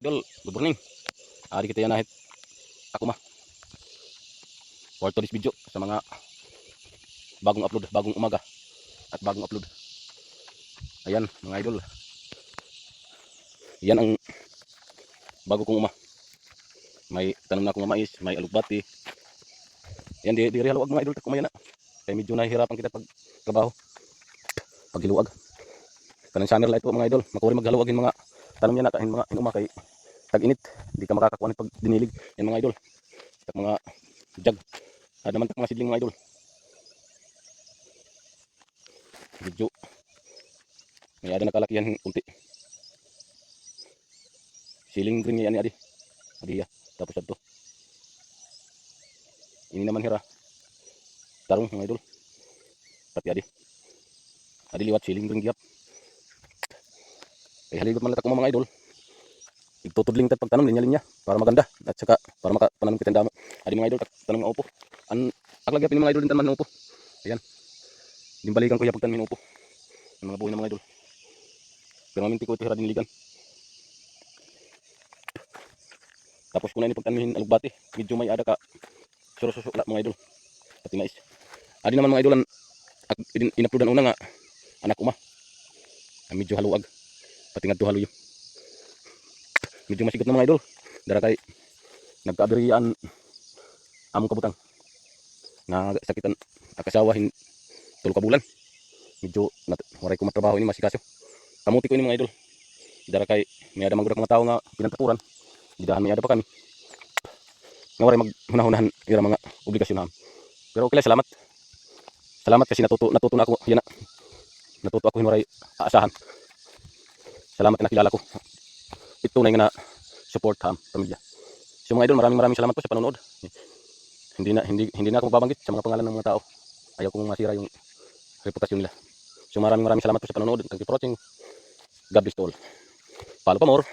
Idol, good morning. Ari kita yan ahit ako mah for today's video sa mga bagong upload, bagong umaga at bagong upload. Ayan mga idol. Yan ang bago kong uma. May tanong na akong mais, may alugbati. Yan di haluag mga idol kumayan na. Kaya medyo nahihirapan kita pag trabaho. Pag hiluag. Kanang summer light po mga idol. Makuri maghaluagin mga tanong niya na kain mga inuma kay tag-init. Hindi ka makakakuha pag dinilig. Yan mga idol. At mga jug. Ada man mga sidling mga idol. Medyo may ada nakalakihan kunti. Siling green yan ni adi. Adi ya. Tapos adto. Ini naman hira. Tarong mga idol. Pati adi. Adi liwat siling green gyap. Kaya haligot man latak mga idol. Igtutudling tat pagtanong linya-linya para maganda at saka para makapananong kita damo. Adi mga idol tanong nga upo. Aklagya pini mga idol din tanman upo. Ayan. Dimbalikan ko ya pagtan upo. Ang mga buhay ng mga idol. Pero maminti ko ito hira diniligan. Tapos kung na ini pagtanmihin alugbati, medyo may ada ka suso-suso mga idol. Pati mais. Adi naman mga idol in-uploadan una nga anak uma. Medyo haluag. Pati ngadto haluyo. Medyo masigot na mga idol. Dara kay nagkaabiriyaan among kabutang. Nga sakitan akasawa tulo ka bulan. Medyo waray ko matrabaho ini masikaso. Kamuti ko ini mga idol. Dara kay may ada mga tao nga pinagtapuran. Didahan may ada pa kami. Nga waray maghunahon ira mga obligasyon na. Pero okay lang, salamat. Salamat kasi natuto na ako. Yan na. Natuto ako hinuray aasahan. Salamat na nakilala ko. Ito na yung na support pamilya. So mga idol, maraming salamat po sa panonood. Hindi na ako mababanggit sa mga pangalan ng mga tao. Ayaw kong masira yung reputasyon nila. So maraming salamat po sa panonood. Thank you for watching. God bless to all. Follow pa more.